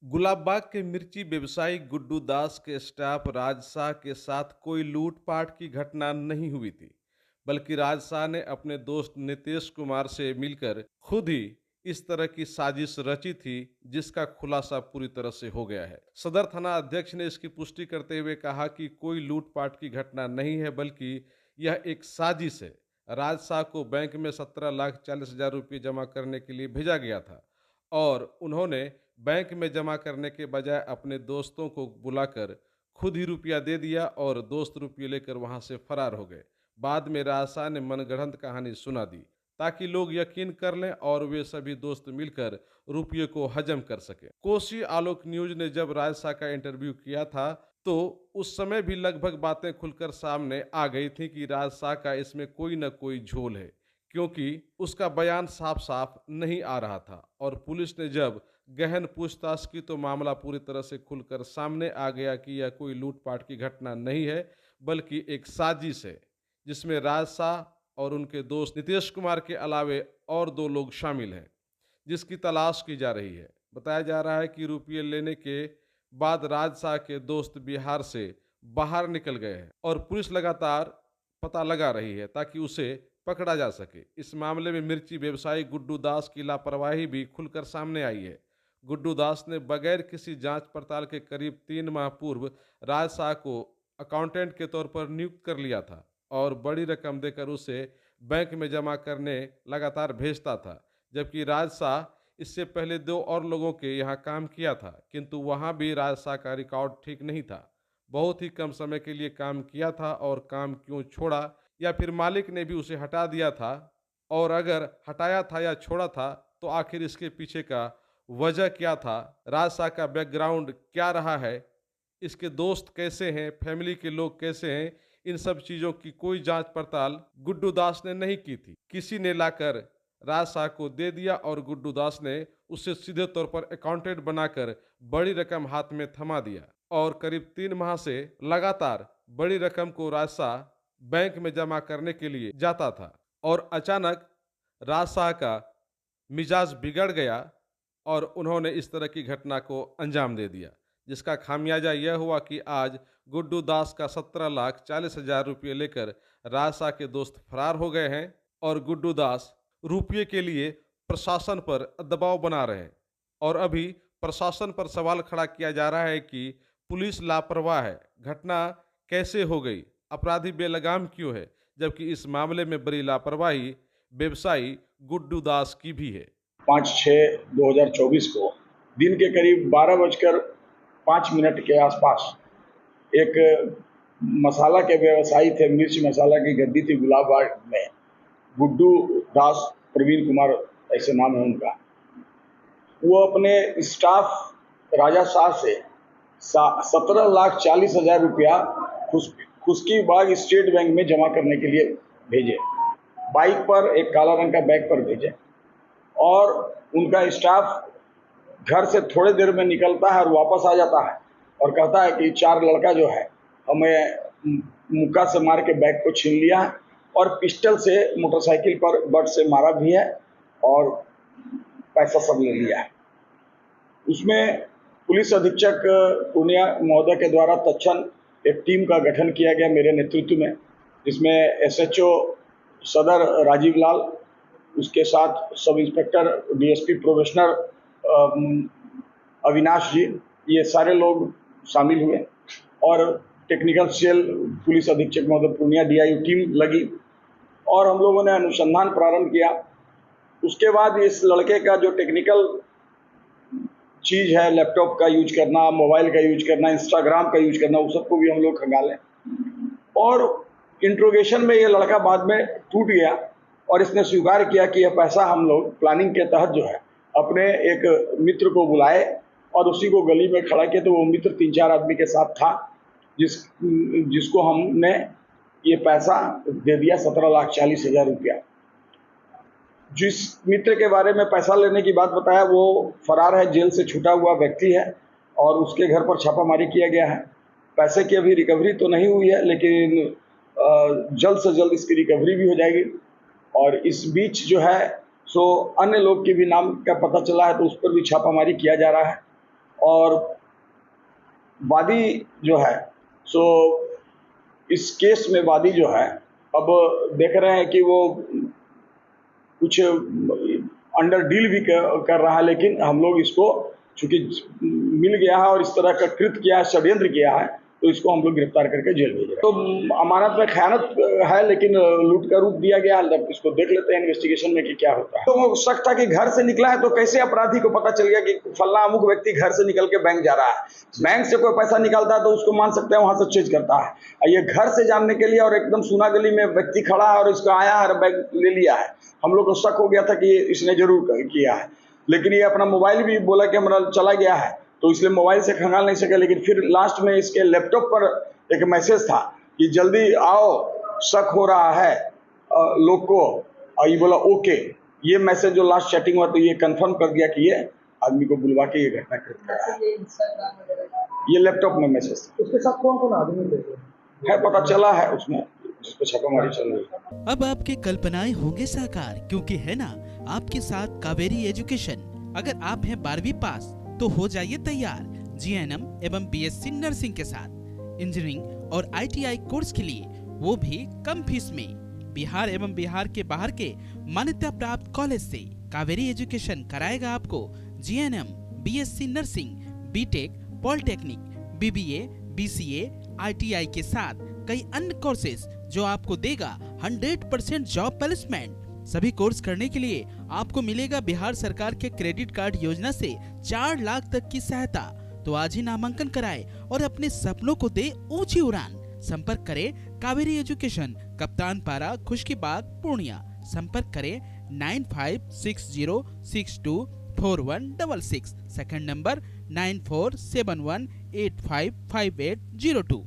गुलाबबाग के मिर्ची व्यवसायी गुड्डू दास के स्टाफ राजशाह के साथ कोई लूटपाट की घटना नहीं हुई थी, बल्कि राजशाह ने अपने दोस्त नितेश कुमार से मिलकर खुद ही इस तरह की साजिश रची थी, जिसका खुलासा पूरी तरह से हो गया है। सदर थाना अध्यक्ष ने इसकी पुष्टि करते हुए कहा कि कोई लूटपाट की घटना नहीं है, बल्कि यह एक साजिश है। राजशाह को बैंक में 17,40,000 रुपये जमा करने के लिए भेजा गया था और उन्होंने बैंक में जमा करने के बजाय अपने दोस्तों को बुलाकर खुद ही रुपया दे दिया और दोस्त रुपये लेकर वहां से फरार हो गए। बाद में राजशाह ने मनगढ़ंत कहानी सुना दी ताकि लोग यकीन कर लें और वे सभी दोस्त मिलकर रुपये को हजम कर सके। कोसी आलोक न्यूज ने जब राजशाह का इंटरव्यू किया था तो उस समय भी लगभग बातें खुलकर सामने आ गई थी कि राजशाह का इसमें कोई न कोई झोल है, क्योंकि उसका बयान साफ साफ नहीं आ रहा था। और पुलिस ने जब गहन पूछताछ की तो मामला पूरी तरह से खुलकर सामने आ गया कि यह कोई लूटपाट की घटना नहीं है, बल्कि एक साजिश है जिसमें राजशाह और उनके दोस्त नितेश कुमार के अलावे और दो लोग शामिल हैं, जिसकी तलाश की जा रही है। बताया जा रहा है कि रुपये लेने के बाद राजशाह के दोस्त बिहार से बाहर निकल गए हैं और पुलिस लगातार पता लगा रही है ताकि उसे पकड़ा जा सके। इस मामले में मिर्ची व्यवसायी गुड्डू दास की लापरवाही भी खुलकर सामने आई है। गुड्डू दास ने बगैर किसी जांच पड़ताल के करीब 3 माह पूर्व राजशाह को अकाउंटेंट के तौर पर नियुक्त कर लिया था और बड़ी रकम देकर उसे बैंक में जमा करने लगातार भेजता था, जबकि राजशाह इससे पहले 2 और लोगों के यहाँ काम किया था, किंतु वहाँ भी राजशाह का रिकॉर्ड ठीक नहीं था। बहुत ही कम समय के लिए काम किया था और काम क्यों छोड़ा या फिर मालिक ने भी उसे हटा दिया था, और अगर हटाया था या छोड़ा था तो आखिर इसके पीछे का वजह क्या था, राजशाह का बैकग्राउंड क्या रहा है, इसके दोस्त कैसे हैं, फैमिली के लोग कैसे हैं, इन सब चीज़ों की कोई जांच पड़ताल गुड्डू दास ने नहीं की थी। किसी ने लाकर राजशाह को दे दिया और गुड्डू दास ने उसे सीधे तौर पर अकाउंटेंट बनाकर बड़ी रकम हाथ में थमा दिया और करीब 3 माह से लगातार बड़ी रकम को राजशाह बैंक में जमा करने के लिए जाता था। और अचानक राजशाह का मिजाज बिगड़ गया और उन्होंने इस तरह की घटना को अंजाम दे दिया, जिसका खामियाजा यह हुआ कि आज गुड्डू दास का 17,40,000 रुपये लेकर राजशाह के दोस्त फरार हो गए हैं और गुड्डू दास रुपये के लिए प्रशासन पर दबाव बना रहे हैं। और अभी प्रशासन पर सवाल खड़ा किया जा रहा है कि पुलिस लापरवाह है, घटना कैसे हो गई, अपराधी बेलगाम क्यों है, जबकि इस मामले में बड़ी लापरवाही व्यवसायी गुड्डू दास की भी है। 5/6/2024 को दिन के करीब 12:05 के आसपास एक मसाला के व्यवसायी थे, मिर्च मसाला की गद्दी थी गुलाबबाग में, गुड्डू दास, प्रवीण कुमार ऐसे नाम है उनका। वो अपने स्टाफ राजा शाह से 17,40,000 रुपया खुशकी बाग स्टेट बैंक में जमा करने के लिए भेजे। बाइक पर एक काला रंग का बैग पर भेजे और उनका स्टाफ घर से थोड़ी देर में निकलता है और वापस आ जाता है और कहता है कि 4 लड़का जो है हमें मुक्का से मार के बैग को छीन लिया है और पिस्टल से मोटरसाइकिल पर बट से मारा भी है और पैसा सब ले लिया है। उसमें पुलिस अधीक्षक पूर्णिया महोदय के द्वारा तत्क्षण एक टीम का गठन किया गया मेरे नेतृत्व में, जिसमें एसएचओ सदर राजीव लाल, उसके साथ sub inspector DSP probationer Avinash ji, ये सारे लोग शामिल हुए और टेक्निकल सेल पुलिस अधीक्षक महोदय पूर्णिया डीआईयू टीम लगी और हम लोगों ने अनुसंधान प्रारंभ किया। उसके बाद इस लड़के का जो टेक्निकल चीज़ है, लैपटॉप का यूज करना, मोबाइल का यूज करना, इंस्टाग्राम का यूज करना, उस सबको भी हम लोग खंगाले और इंट्रोगेशन में ये लड़का बाद में टूट गया और इसने स्वीकार किया कि यह पैसा हम लोग प्लानिंग के तहत जो है अपने एक मित्र को बुलाए और उसी को गली में खड़ा किया। तो वो मित्र 3-4 आदमी के साथ था जिसको हमने ये पैसा दे दिया, 17,40,000 रुपया। जिस मित्र के बारे में पैसा लेने की बात बताया वो फरार है, जेल से छूटा हुआ व्यक्ति है और उसके घर पर छापामारी किया गया है। पैसे की अभी रिकवरी तो नहीं हुई है, लेकिन जल्द से जल्द इसकी रिकवरी भी हो जाएगी। और इस बीच जो है सो अन्य लोग के भी नाम का पता चला है, तो उस पर भी छापामारी किया जा रहा है और वादी जो है सो इस केस में वादी जो है अब देख रहे हैं कि वो कुछ अंडर डील भी कर रहा है, लेकिन हम लोग इसको चूंकि मिल गया है और इस तरह का कृत्य किया है, षड्यंत्र किया है, तो इसको हम लोग गिरफ्तार करके जेल भेज रहे हैं। तो अमानत में खयानत है, लेकिन लूट का रूप दिया गया है। इसको देख लेते हैं इन्वेस्टिगेशन में कि क्या होता है। तो वो शक था कि घर से निकला है, तो कैसे अपराधी को पता चल गया कि फल्ला अमुक व्यक्ति घर से निकल के बैंक जा रहा है। बैंक से कोई पैसा निकालता है तो उसको मान सकते हैं वहां से चेंज करता है। ये घर से जानने के लिए और एकदम सुना गली में व्यक्ति खड़ा है और इसको आया है, बैंक ले लिया है। हम लोग को शक हो गया था कि इसने जरूर किया है, लेकिन ये अपना मोबाइल भी बोला कि हमारा चला गया है, तो इसलिए मोबाइल से खंगाल नहीं सके। लेकिन फिर लास्ट में इसके लैपटॉप पर एक मैसेज था कि जल्दी आओ, शक हो रहा है लोग को, और ये बोला ओके। ये मैसेज जो लास्ट चैटिंग हुआ, तो ये कंफर्म कर दिया कि ये आदमी को बुलवा के ये घटना कृत करा है। ये लैपटॉप में मैसेज था। उसके साथ कौन कौन आदमी थे है पता चला है उसमें, जिसको छापामारी चल रही है। अब आपकी कल्पनाएं होंगे साकार, क्योंकि है ना आपके साथ कावेरी एजुकेशन। अगर आप हैं 12वीं पास तो हो जाइए तैयार जीएनएम एवं बीएससी नर्सिंग के साथ इंजीनियरिंग और आईटीआई कोर्स के लिए, वो भी कम फीस में। बिहार एवं बिहार के बाहर के मान्यता प्राप्त कॉलेज से कावेरी एजुकेशन कराएगा आपको GNM, BSc nursing, BTech, polytechnic, BBA, BCA, ITI के साथ कई अन्य कोर्सेज, जो आपको देगा 100% जॉब प्लेसमेंट। सभी कोर्स करने के लिए आपको मिलेगा बिहार सरकार के क्रेडिट कार्ड योजना से 4 लाख तक की सहायता। तो आज ही नामांकन कराएं और अपने सपनों को दे ऊंची उड़ान। संपर्क करें कावेरी एजुकेशन, कप्तान पारा, खुशकीबाग, पूर्णिया। संपर्क करें 9560624166। Second number 9471855802।